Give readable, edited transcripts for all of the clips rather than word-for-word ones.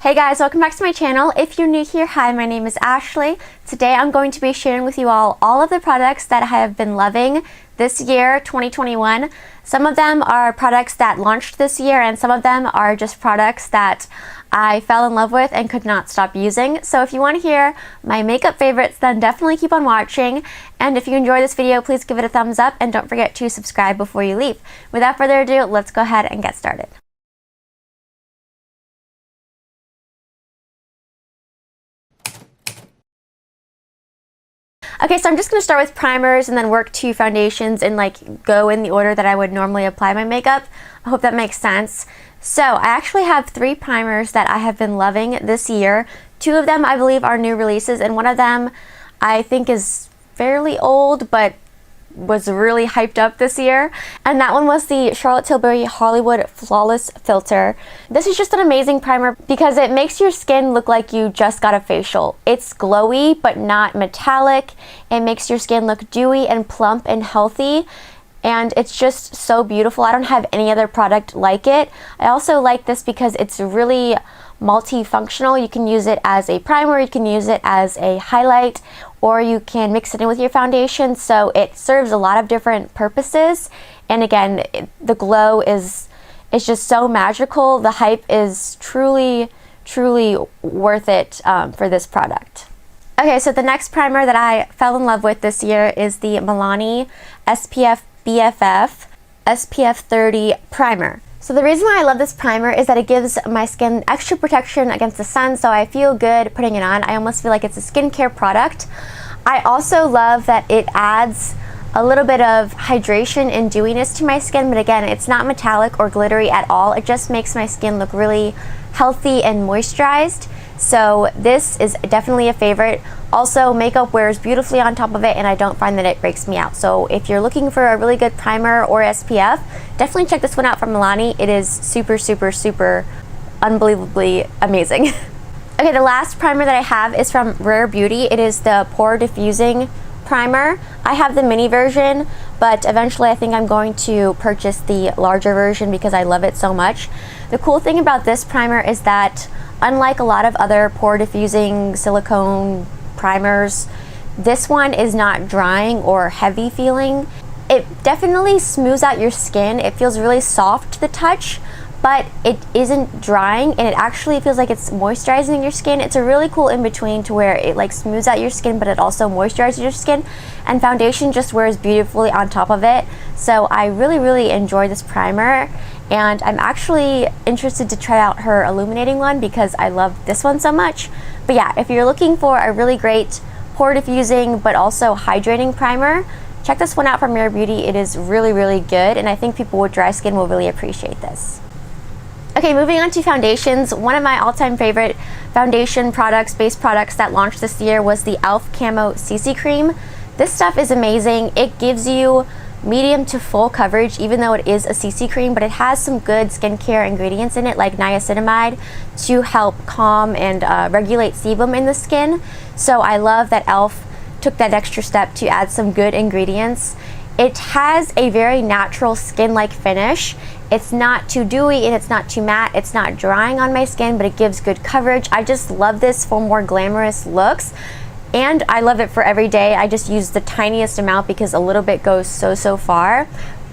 Hey guys, welcome back to my channel. If you're new here, hi, my name is Ashley. Today I'm going to be sharing with you all of the products that I have been loving this year, 2021. Some of them are products that launched this year and some of them are just products that I fell in love with and could not stop using. So if you want to hear my makeup favorites, then definitely keep on watching. And if you enjoy this video, please give it a thumbs up and don't forget to subscribe before you leave. Without further ado, let's go ahead and get started. Okay, so I'm just going to start with primers and then work to foundations and go in the order that I would normally apply my makeup. I hope that makes sense. So I actually have 3 primers that I have been loving this year. 2 of them I believe are new releases and one of them I think is fairly old but was really hyped up this year, and that one was the Charlotte Tilbury Hollywood Flawless Filter. This is just an amazing primer because it makes your skin look like you just got a facial. It's glowy but not metallic. It makes your skin look dewy and plump and healthy, and it's just so beautiful. I don't have any other product like it. I also like this because it's really multifunctional. You can use it as a primer, you can use it as a highlight, or you can mix it in with your foundation, so it serves a lot of different purposes. And again, the glow is just so magical. The hype is truly worth it for this product. Okay, so the next primer that I fell in love with this year is the Milani SPF BFF SPF 30 primer. So the reason why I love this primer is that it gives my skin extra protection against the sun, so I feel good putting it on. I almost feel like it's a skincare product. I also love that it adds a little bit of hydration and dewiness to my skin, but again, it's not metallic or glittery at all. It just makes my skin look really healthy and moisturized. So this is definitely a favorite. Also, makeup wears beautifully on top of it and I don't find that it breaks me out. So if you're looking for a really good primer or SPF, definitely check this one out from Milani. It is super unbelievably amazing. Okay, the last primer that I have is from Rare Beauty. It is the Pore Diffusing Primer. I have the mini version, but eventually I think I'm going to purchase the larger version because I love it so much. The cool thing about this primer is that unlike a lot of other pore diffusing silicone primers, this one is not drying or heavy feeling. It definitely smooths out your skin. It feels really soft to the touch, but it isn't drying and it actually feels like it's moisturizing your skin. It's a really cool in-between to where it smooths out your skin but it also moisturizes your skin, and foundation just wears beautifully on top of it. So I really enjoy this primer, and I'm actually interested to try out her illuminating one because I love this one so much. But yeah, if you're looking for a really great pore diffusing but also hydrating primer, check this one out from Rare Beauty. It is really good, and I think people with dry skin will really appreciate this. Okay, moving on to foundations. One of my all-time favorite foundation products, base products that launched this year was the e.l.f. Camo CC Cream. This stuff is amazing. It gives you medium to full coverage even though it is a CC cream, but it has some good skincare ingredients in it like niacinamide to help calm and regulate sebum in the skin. So I love that e.l.f. took that extra step to add some good ingredients. It has a very natural skin-like finish. It's not too dewy and it's not too matte. It's not drying on my skin, but it gives good coverage. I just love this for more glamorous looks, and I love it for every day. I just use the tiniest amount because a little bit goes so far.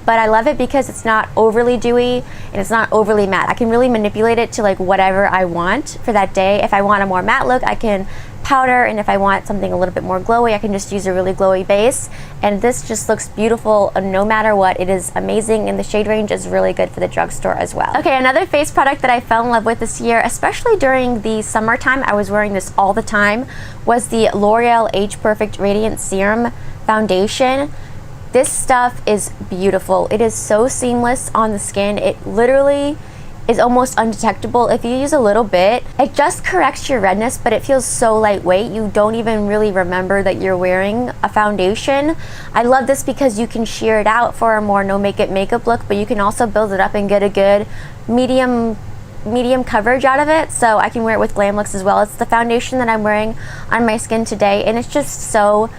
But I love it because it's not overly dewy and it's not overly matte. I can really manipulate it to whatever I want for that day. If I want a more matte look, I can powder, and if I want something a little bit more glowy, I can just use a really glowy base. And this just looks beautiful no matter what. It is amazing, and the shade range is really good for the drugstore as well. Okay, another face product that I fell in love with this year, especially during the summertime, I was wearing this all the time, was the L'Oreal Age Perfect Radiant Serum Foundation. This stuff is beautiful. It is so seamless on the skin. It literally is almost undetectable if you use a little bit. It just corrects your redness, but it feels so lightweight you don't even really remember that you're wearing a foundation. I love this because you can sheer it out for a more no makeup look, but you can also build it up and get a good medium coverage out of it, so I can wear it with glam looks as well. It's the foundation that I'm wearing on my skin today, and it's just so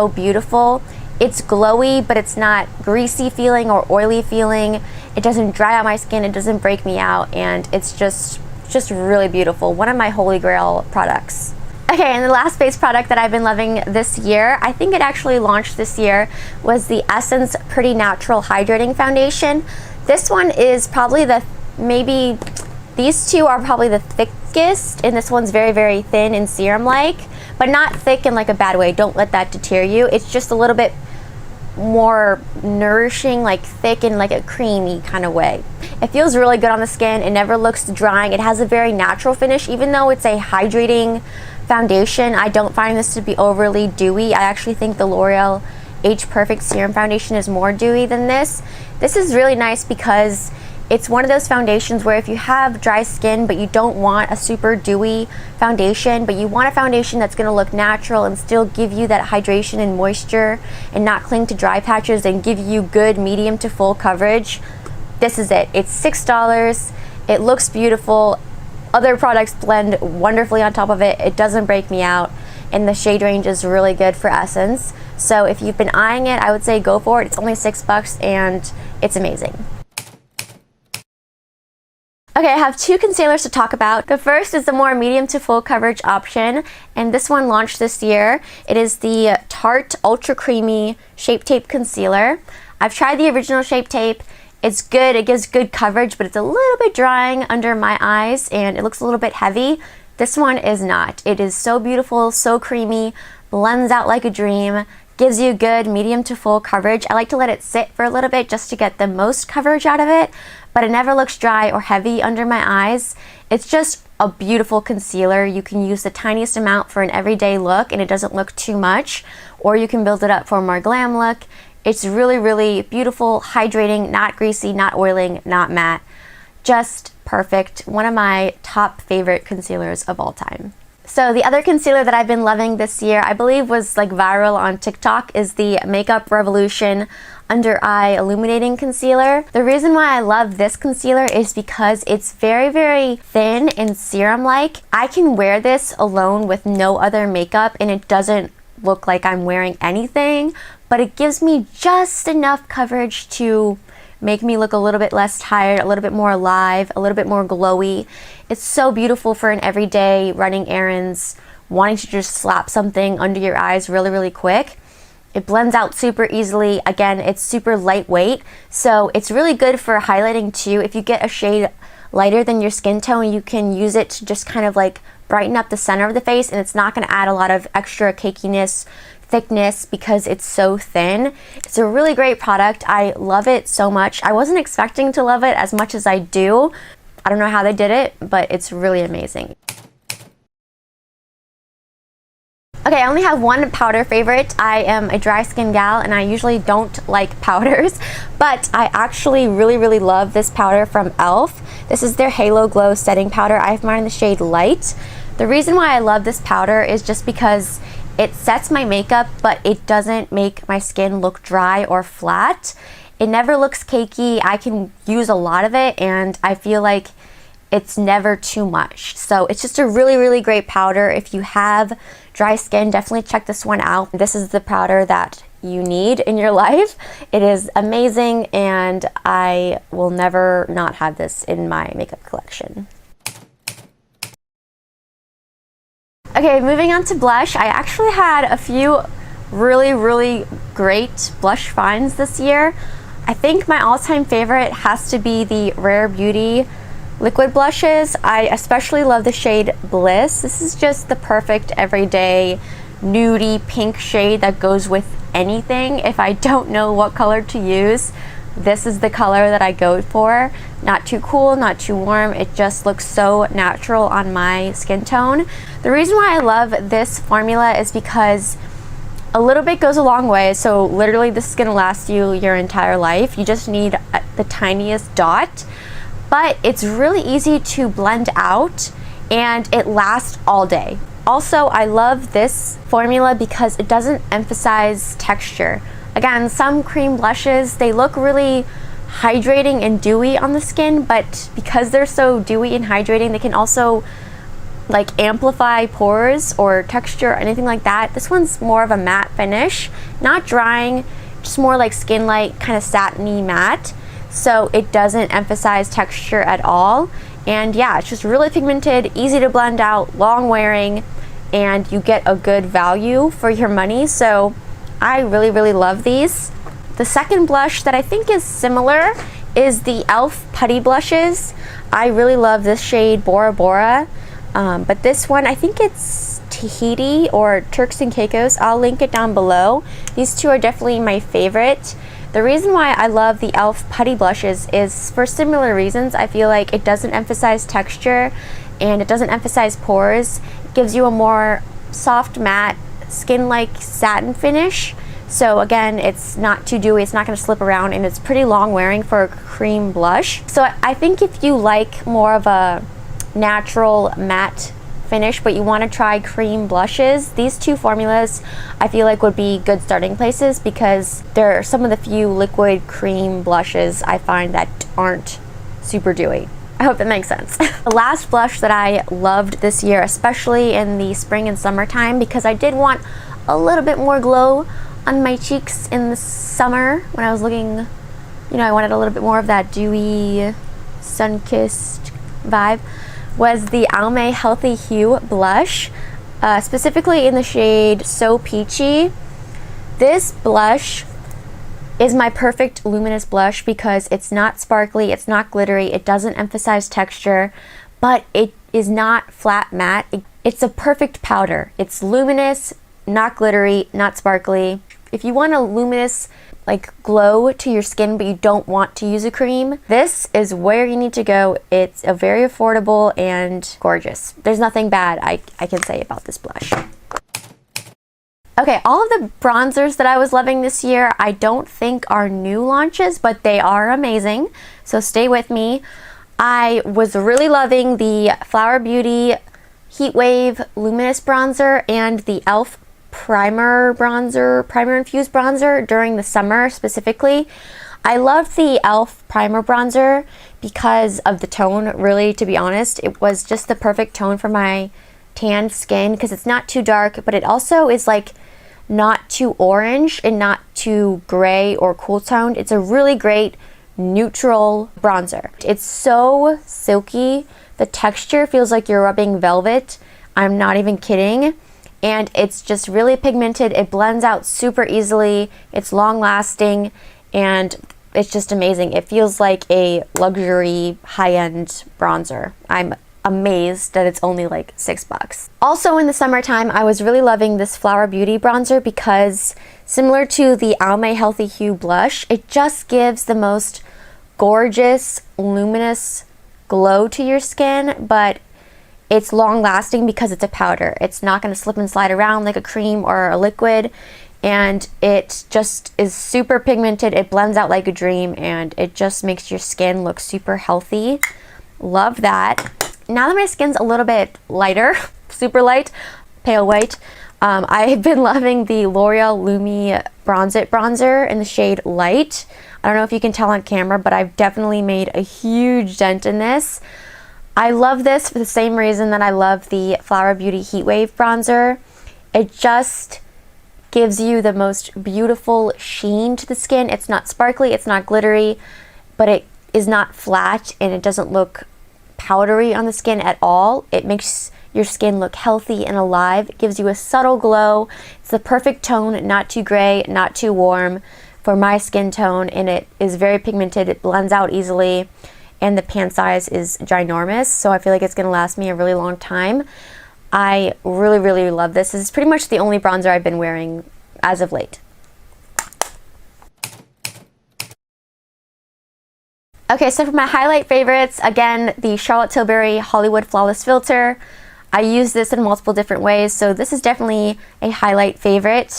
beautiful. It's glowy, but it's not greasy feeling or oily feeling. It doesn't dry out my skin, it doesn't break me out, and it's just just really beautiful. One of my holy grail products. Okay, and the last base product that I've been loving this year, I think it actually launched this year, was the Essence Pretty Natural Hydrating Foundation. This one is probably these two are probably the thickest, and this one's very, very thin and serum-like, but not thick in like a bad way. Don't let that deter you. It's just a little bit more nourishing, like thick in like a creamy kind of way. It feels really good on the skin. It never looks drying. It has a very natural finish. Even though it's a hydrating foundation, I don't find this to be overly dewy. I actually think the L'Oreal Age Perfect Serum Foundation is more dewy than this. This is really nice because it's one of those foundations where if you have dry skin but you don't want a super dewy foundation, but you want a foundation that's going to look natural and still give you that hydration and moisture and not cling to dry patches and give you good medium to full coverage, this is it. It's $6. It looks beautiful. Other products blend wonderfully on top of it. It doesn't break me out, and the shade range is really good for Essence. So if you've been eyeing it, I would say go for it. It's only $6 and it's amazing. Okay, I have two concealers to talk about. The first is the more medium to full coverage option, and this one launched this year. It is the Tarte Ultra Creamy Shape Tape Concealer. I've tried the original Shape Tape. It's good, it gives good coverage, but it's a little bit drying under my eyes and it looks a little bit heavy. This one is not. It is so beautiful, so creamy, blends out like a dream, gives you good medium to full coverage. I like to let it sit for a little bit just to get the most coverage out of it, but it never looks dry or heavy under my eyes. It's just a beautiful concealer. You can use the tiniest amount for an everyday look and it doesn't look too much, or you can build it up for a more glam look. It's really, really beautiful, hydrating, not greasy, not oiling, not matte. Just perfect. One of my top favorite concealers of all time. So the other concealer that I've been loving this year, I believe was like viral on TikTok, is the Makeup Revolution Under Eye Illuminating Concealer. The reason why I love this concealer is because it's very, very thin and serum-like. I can wear this alone with no other makeup and it doesn't look like I'm wearing anything, but it gives me just enough coverage to make me look a little bit less tired, a little bit more alive, a little bit more glowy. It's so beautiful for an everyday running errands, wanting to just slap something under your eyes really, really quick. It blends out super easily. Again, it's super lightweight, so it's really good for highlighting too. If you get a shade lighter than your skin tone, you can use it to just kind of like brighten up the center of the face, and it's not going to add a lot of extra cakiness, thickness, because it's so thin. It's a really great product. I love it so much. I wasn't expecting to love it as much as I do. I don't know how they did it, but it's really amazing. Okay, I only have one powder favorite. I am a dry skin gal and I usually don't like powders, but I actually really, really love this powder from e.l.f. This is their Halo Glow Setting Powder. I have mine in the shade Light. The reason why I love this powder is just because it sets my makeup, but it doesn't make my skin look dry or flat. It never looks cakey. I can use a lot of it and I feel like it's never too much. So it's just a really, really great powder. If you have dry skin, definitely check this one out. This is the powder that you need in your life. It is amazing and I will never not have this in my makeup collection. Okay, moving on to blush. I actually had a few really, really great blush finds this year. I think my all-time favorite has to be the Rare Beauty liquid blushes. I especially love the shade Bliss. This is just the perfect everyday nudie pink shade that goes with anything. If I don't know what color to use, this is the color that I go for. Not too cool, not too warm. It just looks so natural on my skin tone. The reason why I love this formula is because a little bit goes a long way. So literally this is gonna last you your entire life. You just need the tiniest dot, but it's really easy to blend out and it lasts all day. Also, I love this formula because it doesn't emphasize texture. Again, some cream blushes, they look really hydrating and dewy on the skin, but because they're so dewy and hydrating, they can also like amplify pores or texture or anything like that. This one's more of a matte finish, not drying, just more like skin light, kind of satiny matte. So it doesn't emphasize texture at all. And yeah, it's just really pigmented, easy to blend out, long wearing, and you get a good value for your money. So I really love these. The second blush that I think is similar is the e.l.f. Putty blushes. I really love this shade Bora, but this one, I think it's Tahiti or Turks and Caicos. I'll link it down below. These two are definitely my favorite. The reason why I love the e.l.f. Putty blushes is for similar reasons. I feel like it doesn't emphasize texture and it doesn't emphasize pores. It gives you a more soft matte skin-like satin finish. So again, it's not too dewy, it's not going to slip around, and it's pretty long wearing for a cream blush. So I think if you like more of a natural matte finish but you want to try cream blushes, these two formulas I feel like would be good starting places, because they're some of the few liquid cream blushes I find that aren't super dewy. I hope that makes sense. The last blush that I loved this year, especially in the spring and summertime, because I did want a little bit more glow on my cheeks in the summer when I was looking, you know, I wanted a little bit more of that dewy, sun-kissed vibe, was the Almay Healthy Hue blush, specifically in the shade So Peachy. This blush is my perfect luminous blush because it's not sparkly, it's not glittery, it doesn't emphasize texture, but it is not flat matte. It's a perfect powder. It's luminous, not glittery, not sparkly. If you want a luminous like glow to your skin but you don't want to use a cream, this is where you need to go. It's a very affordable and gorgeous. There's nothing bad I can say about this blush. Okay, all of the bronzers that I was loving this year I don't think are new launches, but they are amazing, so stay with me. I was really loving the Flower Beauty Heat Wave Luminous Bronzer and the e.l.f. Primer Infused Bronzer during the summer specifically. I loved the e.l.f. Primer Bronzer because of the tone, really, to be honest. It was just the perfect tone for my tanned skin because it's not too dark, but it also is like not too orange and not too gray or cool toned. It's a really great neutral bronzer. It's so silky. The texture feels like you're rubbing velvet. I'm not even kidding. And it's just really pigmented. It blends out super easily. It's long lasting and it's just amazing. It feels like a luxury high-end bronzer. I'm amazed that it's only like $6. Also in the summertime, I was really loving this Flower Beauty bronzer because similar to the Almay Healthy Hue blush, it just gives the most gorgeous, luminous glow to your skin, but it's long lasting because it's a powder. It's not going to slip and slide around like a cream or a liquid, and it just is super pigmented. It blends out like a dream and it just makes your skin look super healthy. Love that. Now that my skin's a little bit lighter, super light, pale white, I've been loving the L'Oreal Lumi Bronze It bronzer in the shade Light. I don't know if you can tell on camera, but I've definitely made a huge dent in this. I love this for the same reason that I love the Flower Beauty Heat Wave bronzer. It just gives you the most beautiful sheen to the skin. It's not sparkly, it's not glittery, but it is not flat and it doesn't look powdery on the skin at all. It makes your skin look healthy and alive. It gives you a subtle glow. It's the perfect tone, not too gray, not too warm for my skin tone, and it is very pigmented. It blends out easily, and the pan size is ginormous, so I feel like it's going to last me a really long time. I really love this. This is pretty much the only bronzer I've been wearing as of late. Okay, so for my highlight favorites, again, the Charlotte Tilbury Hollywood Flawless Filter. I use this in multiple different ways, so this is definitely a highlight favorite.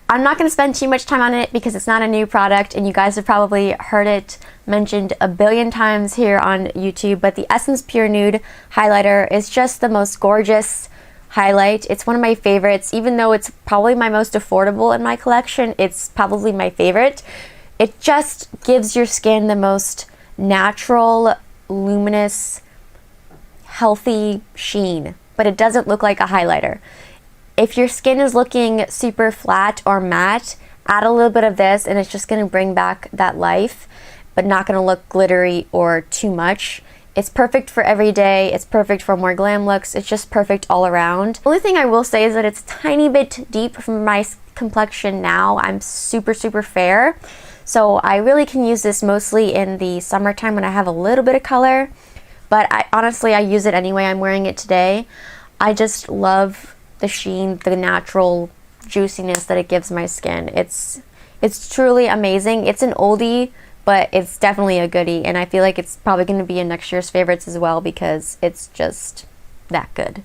I'm not going to spend too much time on it because it's not a new product and you guys have probably heard it mentioned a billion times here on YouTube, but the Essence Pure Nude highlighter is just the most gorgeous highlight. It's one of my favorites. Even though it's probably my most affordable in my collection, it's probably my favorite. It just gives your skin the most natural, luminous, healthy sheen, but it doesn't look like a highlighter. If your skin is looking super flat or matte, add a little bit of this and it's just going to bring back that life, but not going to look glittery or too much. It's perfect for every day. It's perfect for more glam looks. It's just perfect all around. The only thing I will say is that it's a tiny bit deep for my complexion now. I'm super fair. So I really can use this mostly in the summertime when I have a little bit of color. But honestly, I use it anyway. I'm wearing it today. I just love the sheen, the natural juiciness that it gives my skin. It's truly amazing. It's an oldie, but it's definitely a goodie, and I feel like it's probably going to be in next year's favorites as well because it's just that good.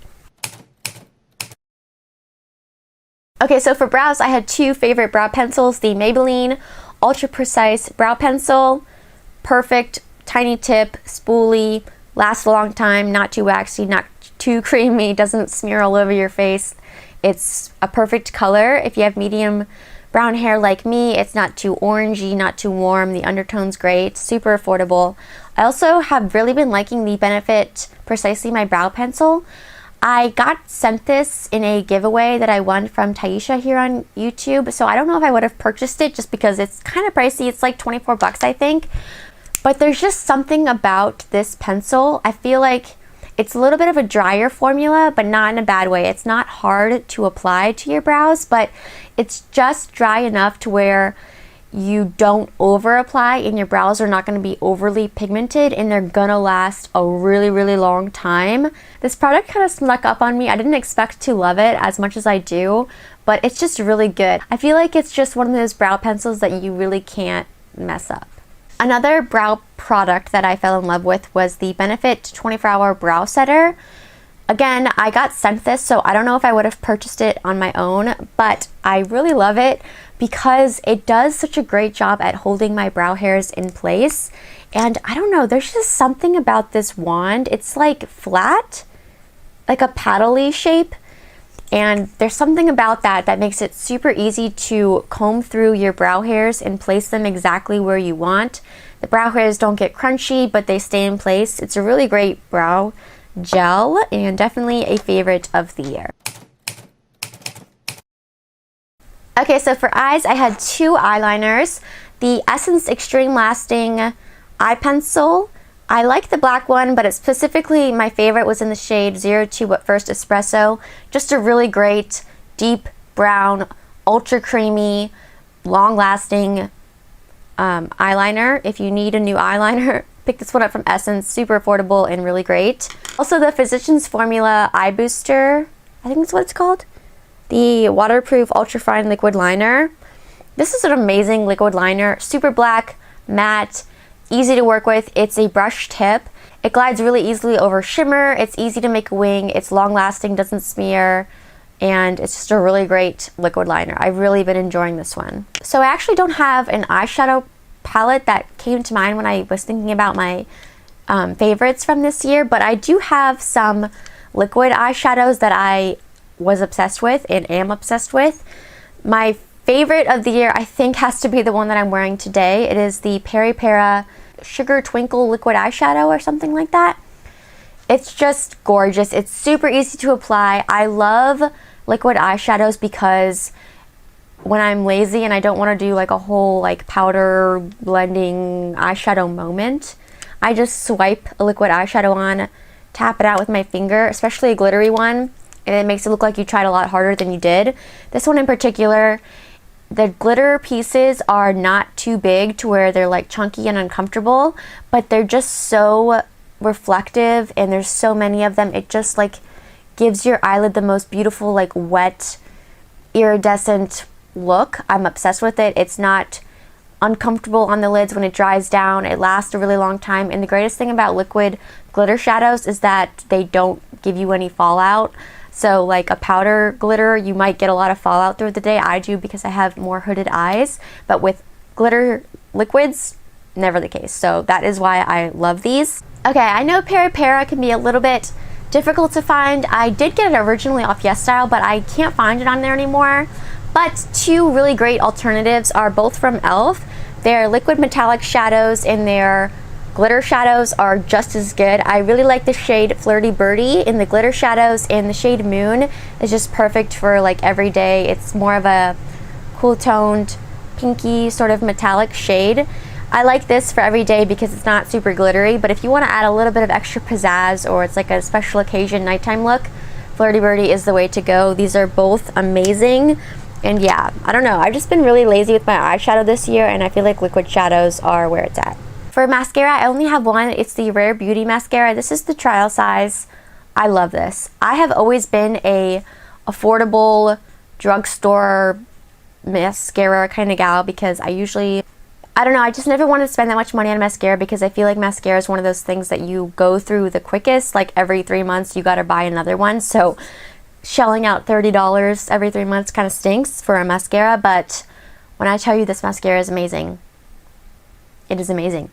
Okay, so for brows, I had two favorite brow pencils, the Maybelline Ultra Precise Brow Pencil. Perfect, tiny tip, spoolie, lasts a long time, not too waxy, not too creamy, doesn't smear all over your face. It's a perfect color. If you have medium brown hair like me, it's not too orangey, not too warm. The undertone's great, super affordable. I also have really been liking the Benefit Precisely My Brow Pencil. I got sent this in a giveaway that I won from Taisha here on YouTube, so I don't know if I would have purchased it just because it's kind of pricey. It's like 24 bucks, I think. But there's just something about this pencil. I feel like it's a little bit of a drier formula, but not in a bad way. It's not hard to apply to your brows, but it's just dry enough to where you don't over apply and your brows are not going to be overly pigmented and they're gonna last a really long time. This product kind of snuck up on me. I didn't expect to love it as much as I do, but it's just really good. I feel like it's just one of those brow pencils that you really can't mess up. Another brow product that I fell in love with was the Benefit 24-Hour Brow Setter. Again, I got sent this, so I don't know if I would have purchased it on my own, but I really love it because it does such a great job at holding my brow hairs in place. And I don't know, there's just something about this wand. It's like flat, like a paddle-y shape. And there's something about that that makes it super easy to comb through your brow hairs and place them exactly where you want. The brow hairs don't get crunchy, but they stay in place. It's a really great brow gel and definitely a favorite of the year. Okay, so for eyes, I had two eyeliners. The Essence Extreme Lasting Eye Pencil. I like the black one, but specifically my favorite was in the shade 02 But First Espresso. Just a really great, deep brown, ultra creamy, long-lasting eyeliner. If you need a new eyeliner, pick this one up from Essence. Super affordable and really great. Also the Physicians Formula Eye Booster, I think that's what it's called. The Waterproof Ultra Fine Liquid Liner. This is an amazing liquid liner. Super black, matte, easy to work with. It's a brush tip. It glides really easily over shimmer. It's easy to make a wing. It's long lasting, doesn't smear, and it's just a really great liquid liner. I've really been enjoying this one. So I actually don't have an eyeshadow palette that came to mind when I was thinking about my favorites from this year, but I do have some liquid eyeshadows that I was obsessed with and am obsessed with. My favorite of the year, I think, has to be the one that I'm wearing today. It is the Peri Sugar Twinkle Liquid Eyeshadow or something like that. It's just gorgeous. It's super easy to apply. I love liquid eyeshadows because when I'm lazy and I don't want to do like a whole like powder blending eyeshadow moment, I just swipe a liquid eyeshadow on, tap it out with my finger, especially a glittery one, and it makes it look like you tried a lot harder than you did. This one in particular, the glitter pieces are not too big to where they're like chunky and uncomfortable, but they're just so reflective and there's so many of them. It just like gives your eyelid the most beautiful like wet iridescent look. I'm obsessed with it. It's not uncomfortable on the lids when it dries down. It lasts a really long time, and the greatest thing about liquid glitter shadows is that they don't give you any fallout. So like a powder glitter, you might get a lot of fallout through the day. I do because I have more hooded eyes, but with glitter liquids, never the case. So that is why I love these. Okay, I know Peri can be a little bit difficult to find. I did get it originally off YesStyle, but I can't find it on there anymore. But two really great alternatives are both from e.l.f. Their liquid metallic shadows and their glitter shadows are just as good. I really like the shade Flirty Birdie in the glitter shadows, and the shade Moon is just perfect for like every day. It's more of a cool toned, pinky sort of metallic shade. I like this for every day because it's not super glittery, but if you want to add a little bit of extra pizzazz or it's like a special occasion nighttime look, Flirty Birdie is the way to go. These are both amazing. And yeah, I don't know, I've just been really lazy with my eyeshadow this year, and I feel like liquid shadows are where it's at. For mascara, I only have one. It's the Rare Beauty mascara. This is the trial size. I love this. I have always been a affordable drugstore mascara kind of gal because I don't know, I just never wanted to spend that much money on mascara because I feel like mascara is one of those things that you go through the quickest. Like every 3 months you gotta buy another one. So shelling out $30 every 3 months kind of stinks for a mascara, but when I tell you this mascara is amazing, it is amazing.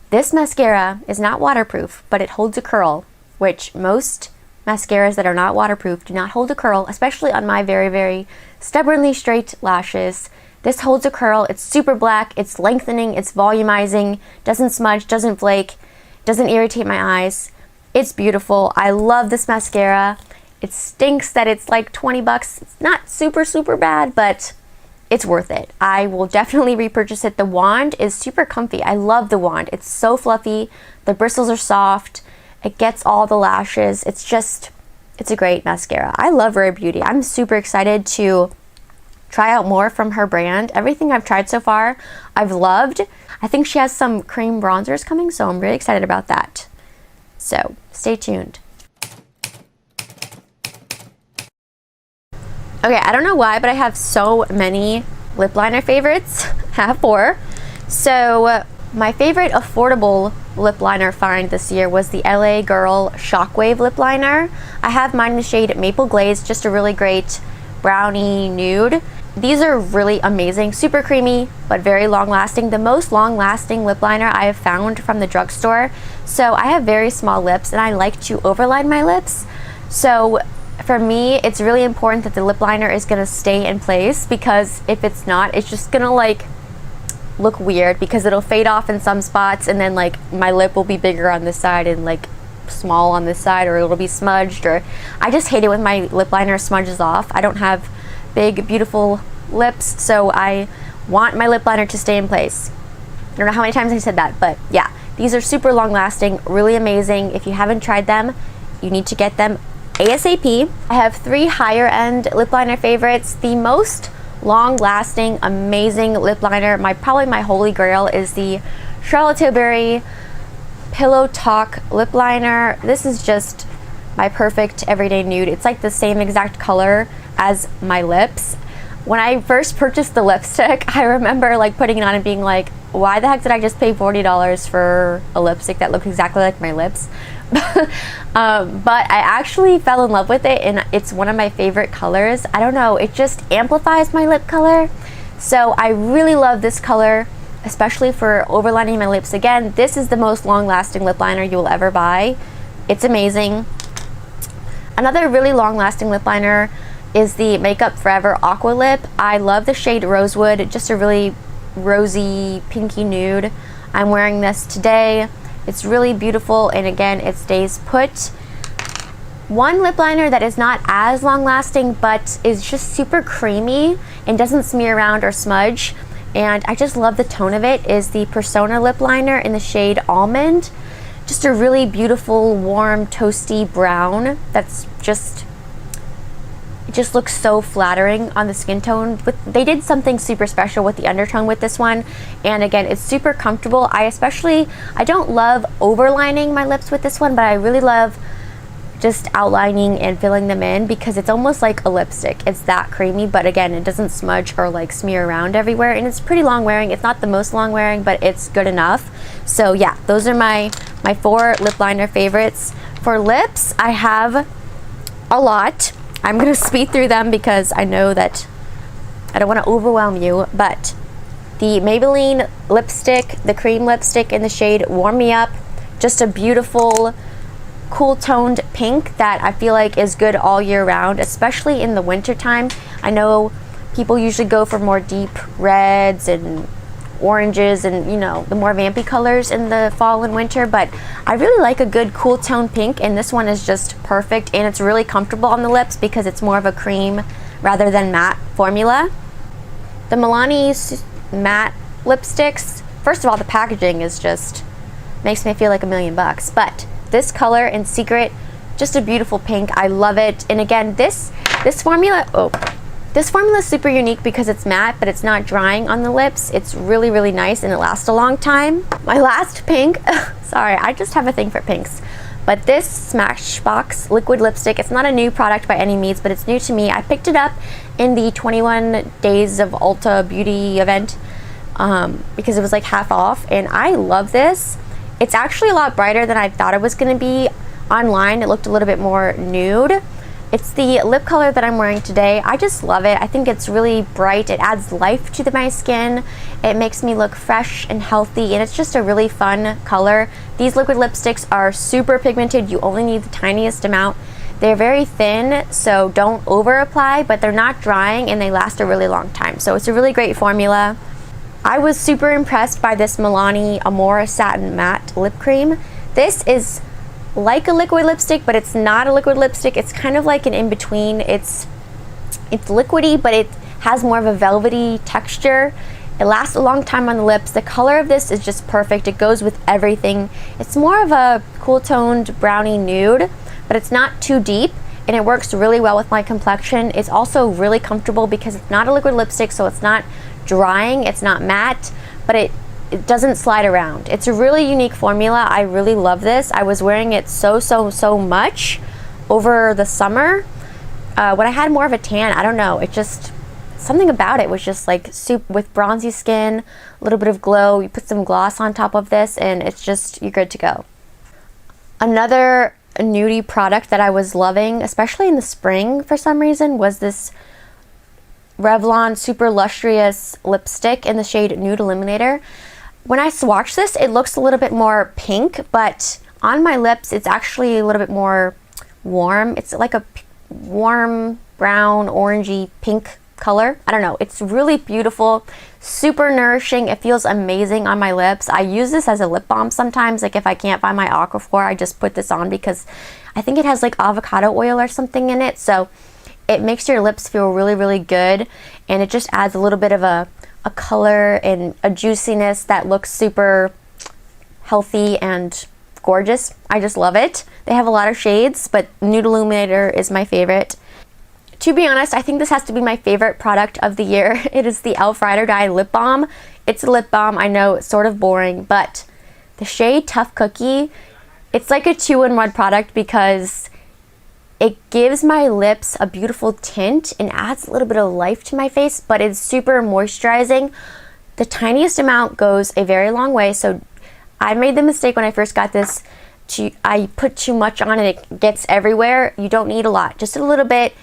This mascara is not waterproof, but it holds a curl, which most mascaras that are not waterproof do not hold a curl, especially on my very, very stubbornly straight lashes. This holds a curl. It's super black, it's lengthening, it's volumizing, doesn't smudge, doesn't flake, doesn't irritate my eyes. It's beautiful. I love this mascara. It stinks that it's like 20 bucks. It's not super, super bad, but it's worth it. I will definitely repurchase it. The wand is super comfy. I love the wand. It's so fluffy. The bristles are soft. It gets all the lashes. It's a great mascara. I love Rare Beauty. I'm super excited to try out more from her brand. Everything I've tried so far, I've loved. I think she has some cream bronzers coming, so I'm really excited about that. So stay tuned. Okay, I don't know why, but I have so many lip liner favorites. I have 4. So my favorite affordable lip liner find this year was the LA Girl Shockwave lip liner. I have mine in the shade Maple Glaze, just a really great brownie nude. These are really amazing, super creamy, but very long lasting. The most long lasting lip liner I have found from the drugstore. So I have very small lips and I like to overline my lips. So for me, it's really important that the lip liner is gonna stay in place, because if it's not, it's just gonna like look weird because it'll fade off in some spots and then like my lip will be bigger on this side and like small on this side, or it'll be smudged, or I just hate it when my lip liner smudges off. I don't have big, beautiful lips, so I want my lip liner to stay in place. I don't know how many times I said that, but yeah, these are super long lasting, really amazing. If you haven't tried them, you need to get them ASAP. I have 3 higher end lip liner favorites. The most long lasting, amazing lip liner, probably my holy grail, is the Charlotte Tilbury Pillow Talk lip liner. This is just my perfect everyday nude. It's like the same exact color as my lips. When I first purchased the lipstick, I remember like putting it on and being like, why the heck did I just pay $40 for a lipstick that looked exactly like my lips? But I actually fell in love with it, and it's one of my favorite colors. I don't know, it just amplifies my lip color. So I really love this color, especially for overlining my lips. Again, this is the most long-lasting lip liner you will ever buy. It's amazing. Another really long-lasting lip liner is the Makeup Forever Aqua Lip. I love the shade Rosewood, just a really rosy, pinky nude. I'm wearing this today. It's really beautiful, and again, it stays put. One lip liner that is not as long lasting but is just super creamy and doesn't smear around or smudge, and I just love the tone of it, is the Persona lip liner in the shade Almond. Just a really beautiful, warm, toasty brown that's just, it just looks so flattering on the skin tone. But they did something super special with the undertone with this one, and again, it's super comfortable. I don't love overlining my lips with this one, but I really love just outlining and filling them in because it's almost like a lipstick. It's that creamy, but again, it doesn't smudge or like smear around everywhere, and it's pretty long wearing. It's not the most long wearing, but it's good enough. So yeah, those are my 4 lip liner favorites. For lips, I have a lot. I'm gonna speed through them because I know that I don't want to overwhelm you, but the Maybelline lipstick, the cream lipstick in the shade Warm Me Up, just a beautiful, cool toned pink that I feel like is good all year round, especially in the winter time. I know people usually go for more deep reds and oranges and, you know, the more vampy colors in the fall and winter, but I really like a good cool tone pink, and this one is just perfect, and it's really comfortable on the lips because it's more of a cream rather than matte formula. The Milani matte lipsticks, First of all, the packaging is just, makes me feel like $1,000,000. But this color in Secret, just a beautiful pink. I love it. And again, this formula is super unique because it's matte, but it's not drying on the lips. It's really, really nice and it lasts a long time. My last pink, sorry, I just have a thing for pinks. But this Smashbox liquid lipstick, it's not a new product by any means, but it's new to me. I picked it up in the 21 Days of Ulta Beauty event because it was like half off, and I love this. It's actually a lot brighter than I thought it was going to be. Online, it looked a little bit more nude. It's the lip color that I'm wearing today. I just love it. I think it's really bright. It adds life to my skin. It makes me look fresh and healthy, and it's just a really fun color. These liquid lipsticks are super pigmented. You only need the tiniest amount. They're very thin, so don't over apply, but they're not drying and they last a really long time. So it's a really great formula. I was super impressed by this Milani Amore Satin Matte Lip Cream. This is like a liquid lipstick, but it's not a liquid lipstick. It's kind of like an in-between. It's liquidy, but it has more of a velvety texture. It lasts a long time on the lips. The color of this is just perfect. It goes with everything. It's more of a cool toned brownie nude, but it's not too deep, and it works really well with my complexion. It's also really comfortable because it's not a liquid lipstick, so it's not drying, it's not matte, but it doesn't slide around. It's a really unique formula. I really love this. I was wearing it so much over the summer. When I had more of a tan, I don't know, it just, something about it was just like soup with bronzy skin, a little bit of glow. You put some gloss on top of this and it's just, you're good to go. Another nudie product that I was loving, especially in the spring for some reason, was this Revlon Super Lustrous lipstick in the shade Nude Illuminator. When I swatch this, it looks a little bit more pink, but on my lips, it's actually a little bit more warm. It's like a warm brown, orangey, pink color. I don't know. It's really beautiful, super nourishing. It feels amazing on my lips. I use this as a lip balm sometimes. Like if I can't find my Aquaphor, I just put this on because I think it has like avocado oil or something in it. So it makes your lips feel really, really good. And it just adds a little bit of a color and a juiciness that looks super healthy and gorgeous. I just love it. They have a lot of shades, but Nude Illuminator is my favorite. To be honest, I think this has to be my favorite product of the year. It is the e.l.f. Ride or Die Lip Balm. It's a lip balm. I know it's sort of boring, but the shade Tough Cookie, it's like a 2-in-1 product because it gives my lips a beautiful tint and adds a little bit of life to my face, but it's super moisturizing. The tiniest amount goes a very long way, so I made the mistake when I first got this. I put too much on and it gets everywhere. You don't need a lot, just a little bit.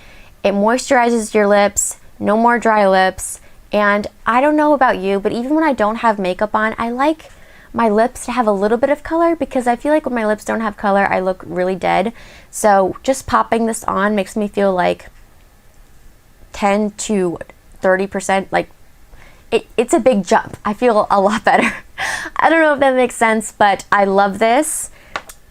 It moisturizes your lips, no more dry lips, and I don't know about you, but even when I don't have makeup on, I like my lips to have a little bit of color because I feel like when my lips don't have color, I look really dead. So just popping this on makes me feel like 10 to 30%, like it's a big jump. I feel a lot better. I don't know if that makes sense, but I love this.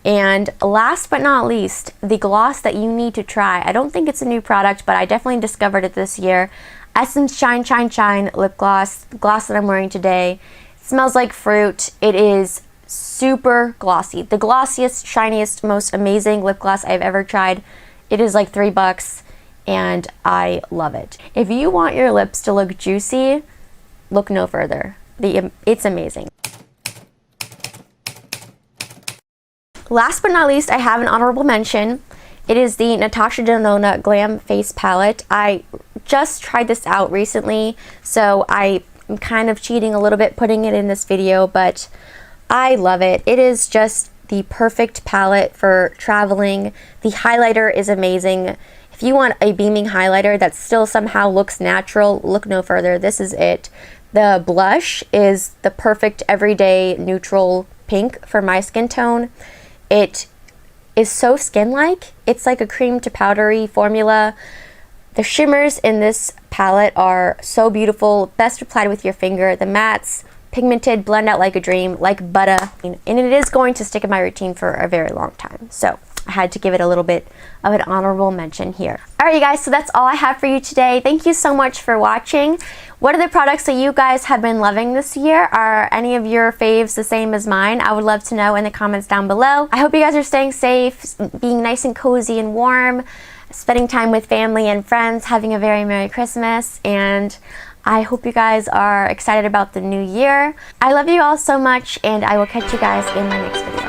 And last but not least, the gloss that you need to try. I don't think it's a new product, but I definitely discovered it this year. Essence Shine Shine Shine lip gloss, the gloss that I'm wearing today. Smells like fruit. It is super glossy. The glossiest, shiniest, most amazing lip gloss I've ever tried. It is like $3 and I love it. If you want your lips to look juicy, look no further. It's amazing. Last but not least, I have an honorable mention. It is the Natasha Denona Glam Face Palette. I just tried this out recently, so I'm kind of cheating a little bit putting it in this video, but I love it. It is just the perfect palette for traveling. The highlighter is amazing. If you want a beaming highlighter that still somehow looks natural, look no further. This is it. The blush is the perfect everyday neutral pink for my skin tone. It is so skin-like. It's like a cream to powdery formula. The shimmers in this palette are so beautiful. Best applied with your finger. The mattes, pigmented, blend out like a dream, like butter. And it is going to stick in my routine for a very long time. So I had to give it a little bit of an honorable mention here. Alright, you guys, so that's all I have for you today. Thank you so much for watching. What are the products that you guys have been loving this year? Are any of your faves the same as mine? I would love to know in the comments down below. I hope you guys are staying safe, being nice and cozy and warm, spending time with family and friends, having a very Merry Christmas, and I hope you guys are excited about the new year. I love you all so much, and I will catch you guys in my next video.